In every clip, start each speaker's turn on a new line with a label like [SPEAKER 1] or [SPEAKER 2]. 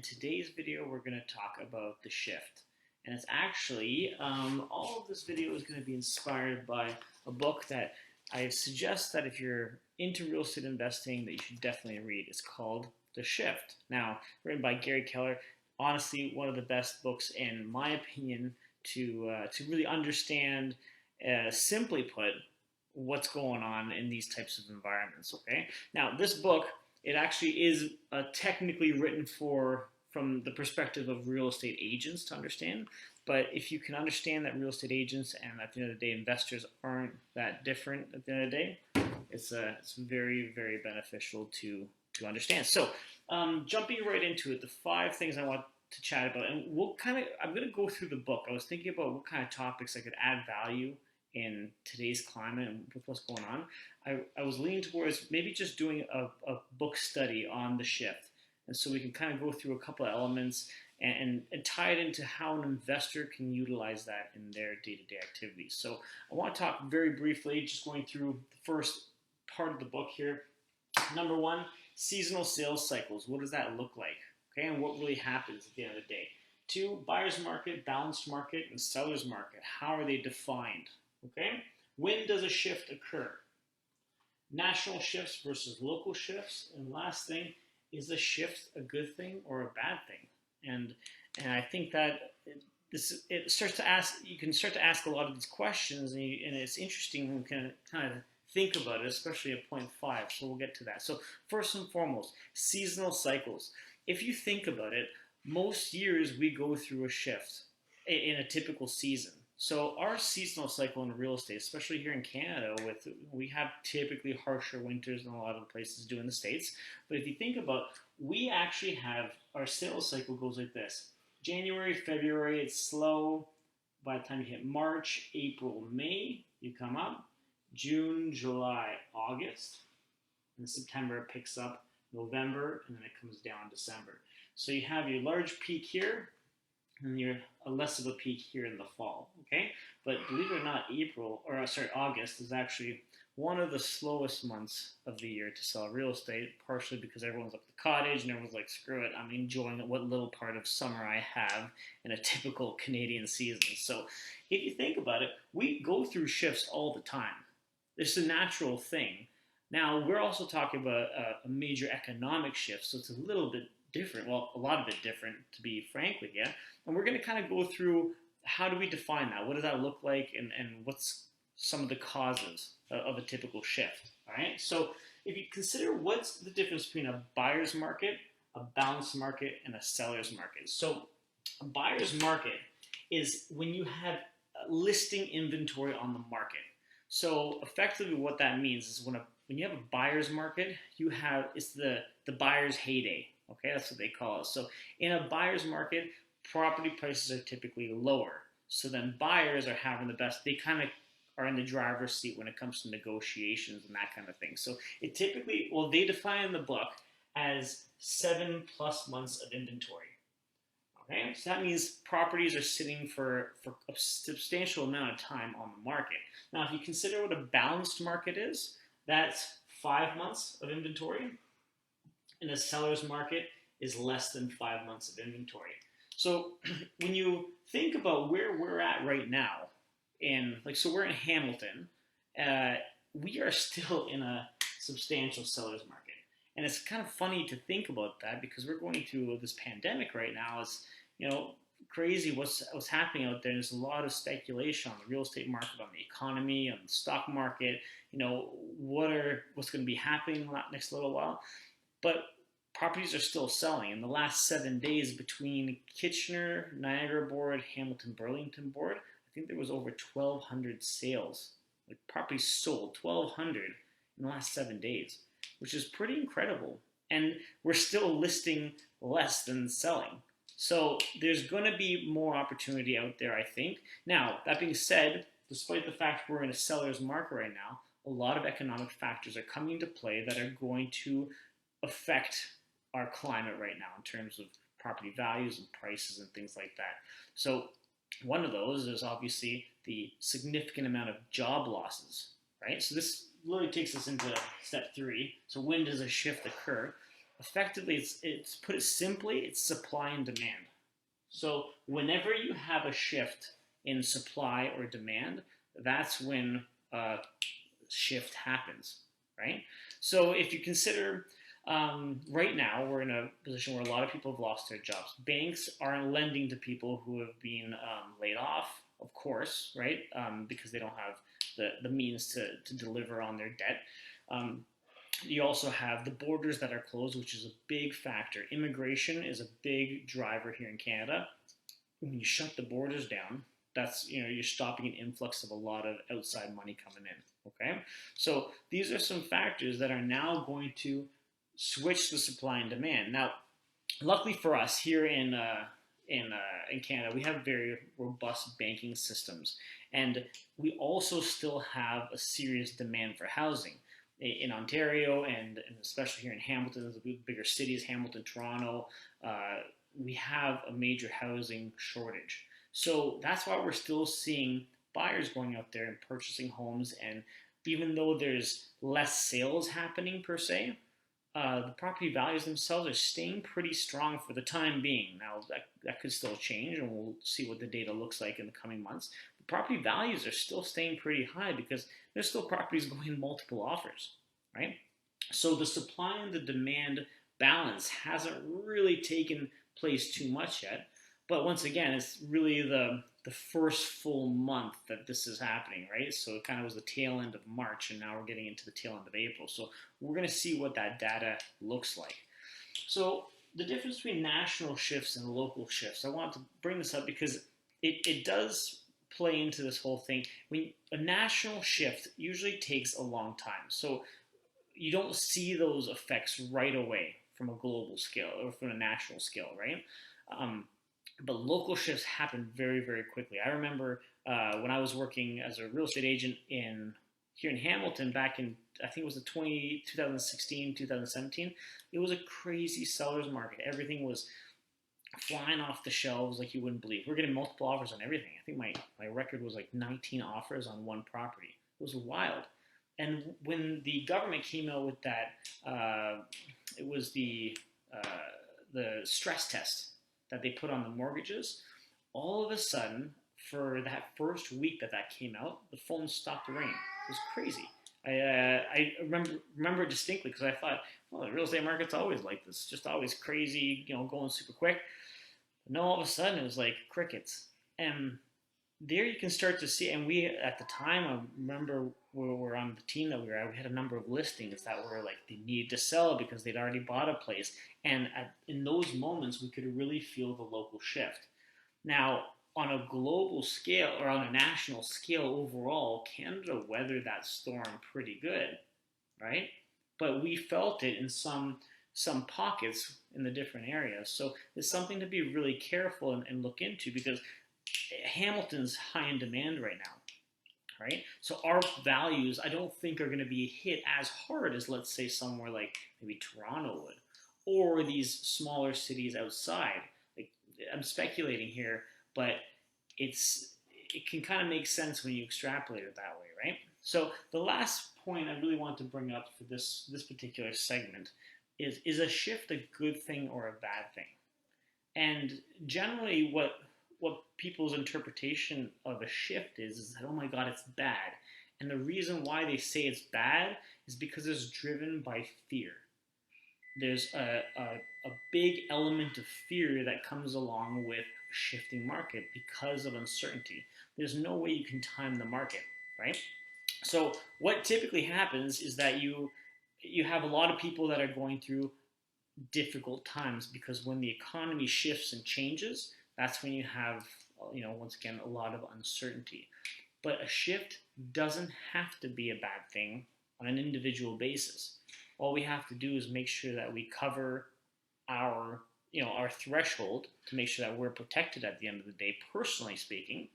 [SPEAKER 1] In today's video we're going to talk about the shift. And it's actually, all of this video is going to be inspired by a book that I suggest that if you're into real estate investing that you should definitely read. It's called The Shift. Now, written by Gary Keller, honestly one of the best books in my opinion to really understand, simply put, what's going on in these types of environments. Okay, now this book, it actually is technically written from the perspective of real estate agents to understand. But if you can understand that real estate agents and at the end of the day investors aren't that different at the end of the day, it's very, very beneficial to understand. So jumping right into it, the 5 things I want to chat about, and I'm going to go through the book. I was thinking about what kind of topics I could add value in today's climate and with what's going on. I was leaning towards maybe just doing a book study on the shift. And so we can kind of go through a couple of elements and tie it into how an investor can utilize that in their day-to-day activities. So I want to talk very briefly, just going through the first part of the book here. Number 1, seasonal sales cycles. What does that look like? Okay, and what really happens at the end of the day? 2, buyer's market, balanced market, and seller's market. How are they defined? Okay, when does a shift occur? National shifts versus local shifts. And last thing, is a shift a good thing or a bad thing? And I think that it starts to ask. You can start to ask a lot of these questions, and it's interesting when you can kind of think about it, especially at point 5. So we'll get to that. So first and foremost, seasonal cycles. If you think about it, most years we go through a shift in a typical season. So our seasonal cycle in real estate, especially here in Canada, we have typically harsher winters than a lot of the places do in the States. But if you think about, we actually have, our sales cycle goes like this. January, February, it's slow. By the time you hit March, April, May, you come up. June, July, August. And September it picks up, November, and then it comes down December. So you have your large peak here, and you're less of a peak here in the fall, okay? But believe it or not, August is actually one of the slowest months of the year to sell real estate, partially because everyone's up the cottage and everyone's like, screw it, I'm enjoying what little part of summer I have in a typical Canadian season. So if you think about it, we go through shifts all the time. It's a natural thing. Now, we're also talking about a major economic shift, so it's a little bit different, well, a lot of it different, to be frank with you. And we're going to kind of go through, how do we define that? What does that look like? And what's some of the causes of a typical shift? All right. So if you consider what's the difference between a buyer's market, a balanced market, and a seller's market. So a buyer's market is when you have listing inventory on the market. So effectively what that means is when you have a buyer's market, it's the buyer's heyday. Okay, that's what they call it. So in a buyer's market, property prices are typically lower. So then buyers are having the best, they kind of are in the driver's seat when it comes to negotiations and that kind of thing. So it typically, they define in the book as 7+ months of inventory. Okay, so that means properties are sitting for a substantial amount of time on the market. Now, if you consider what a balanced market is, that's 5 months of inventory. And a seller's market is less than 5 months of inventory. So when you think about where we're at right now, so we're in Hamilton, we are still in a substantial seller's market. And it's kind of funny to think about that because we're going through this pandemic right now. It's, crazy what's happening out there. There's a lot of speculation on the real estate market, on the economy, on the stock market, what's going to be happening in the next little while. But properties are still selling. In the last 7 days between Kitchener, Niagara Board, Hamilton, Burlington Board, I think there was over 1,200 sales. Like properties sold, 1,200 in the last 7 days, which is pretty incredible. And we're still listing less than selling. So there's going to be more opportunity out there, I think. Now, that being said, despite the fact we're in a seller's market right now, a lot of economic factors are coming into play that are going to affect our climate right now in terms of property values and prices and things like that. So one of those is obviously the significant amount of job losses, right? So this literally takes us into step 3. So when does a shift occur? effectively, it's put it simply, it's supply and demand. So whenever you have a shift in supply or demand, that's when a shift happens, right? So if you consider right now, we're in a position where a lot of people have lost their jobs. Banks aren't lending to people who have been laid off, of course, right? Because they don't have the means to deliver on their debt. Um, you also have the borders that are closed, which is a big factor. Immigration is a big driver here in Canada. When you shut the borders down, that's, you're stopping an influx of a lot of outside money coming in. Okay, so these are some factors that are now going to switch the supply and demand. Now, luckily for us here in Canada, we have very robust banking systems, and we also still have a serious demand for housing in Ontario, and especially here in Hamilton, the bigger cities, Hamilton, Toronto. We have a major housing shortage. So that's why we're still seeing buyers going out there and purchasing homes. And even though there's less sales happening per se, the property values themselves are staying pretty strong for the time being. Now, that could still change, and we'll see what the data looks like in the coming months. The property values are still staying pretty high because there's still properties going multiple offers, right? So the supply and the demand balance hasn't really taken place too much yet. But once again, it's really the first full month that this is happening, right? So it kind of was the tail end of March, and now we're getting into the tail end of April. So we're going to see what that data looks like. So the difference between national shifts and local shifts, I want to bring this up because it does play into this whole thing. A national shift usually takes a long time. So you don't see those effects right away from a global scale or from a national scale, right? But local shifts happen very, very quickly. I remember when I was working as a real estate agent here in Hamilton back in, I think it was 2016, 2017, it was a crazy seller's market. Everything was flying off the shelves like you wouldn't believe. We're getting multiple offers on everything. I think my record was like 19 offers on one property. It was wild. And when the government came out with that, it was the stress test that they put on the mortgages. All of a sudden, for that first week that came out, the phone stopped ringing. It was crazy. I remember it distinctly because I thought, well, the real estate market's always like this, just always crazy, going super quick. But no, all of a sudden it was like crickets. And there you can start to see, and we at the time, I remember we were on the team that we were at, we had a number of listings that were like they needed to sell because they'd already bought a place. And in those moments, we could really feel the local shift. Now, on a global scale or on a national scale overall, Canada weathered that storm pretty good, right? But we felt it in some pockets in the different areas. So it's something to be really careful and look into because Hamilton's high in demand right now, right? So our values, I don't think are going to be hit as hard as, let's say, somewhere like maybe Toronto would, or these smaller cities outside. Like, I'm speculating here, but it can kind of make sense when you extrapolate it that way, right? So the last point I really want to bring up for this particular segment is a shift a good thing or a bad thing? And generally, what people's interpretation of a shift is that, oh my God, it's bad. And the reason why they say it's bad is because it's driven by fear. There's a big element of fear that comes along with a shifting market because of uncertainty. There's no way you can time the market, right? So what typically happens is that you have a lot of people that are going through difficult times because when the economy shifts and changes, that's when you have, once again, a lot of uncertainty. But a shift doesn't have to be a bad thing on an individual basis. All we have to do is make sure that we cover our threshold to make sure that we're protected at the end of the day, personally speaking.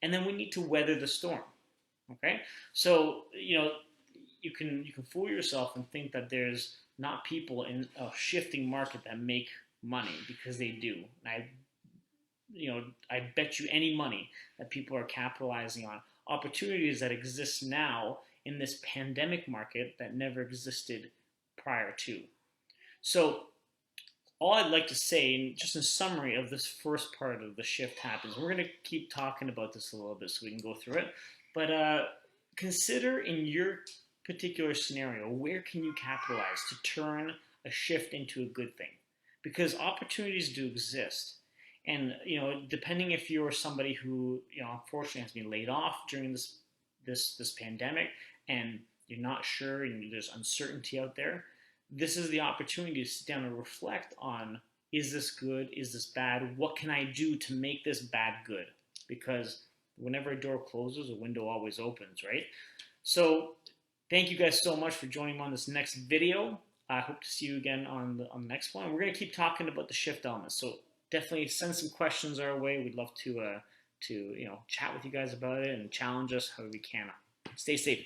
[SPEAKER 1] And then we need to weather the storm. Okay? So, you can fool yourself and think that there's not people in a shifting market that make money, because they do. I bet you any money that people are capitalizing on opportunities that exist now in this pandemic market that never existed prior to. So all I'd like to say, just in summary of this first part of the shift happens, we're going to keep talking about this a little bit so we can go through it. But consider in your particular scenario, where can you capitalize to turn a shift into a good thing? Because opportunities do exist. And depending if you're somebody who unfortunately has been laid off during this pandemic, and you're not sure, and there's uncertainty out there, this is the opportunity to sit down and reflect on, is this good? Is this bad? What can I do to make this bad good? Because whenever a door closes, a window always opens, right? So thank you guys so much for joining me on this next video. I hope to see you again on the next one. We're going to keep talking about the shift elements. So definitely send some questions our way. We'd love to chat with you guys about it and challenge us however we can. Stay safe.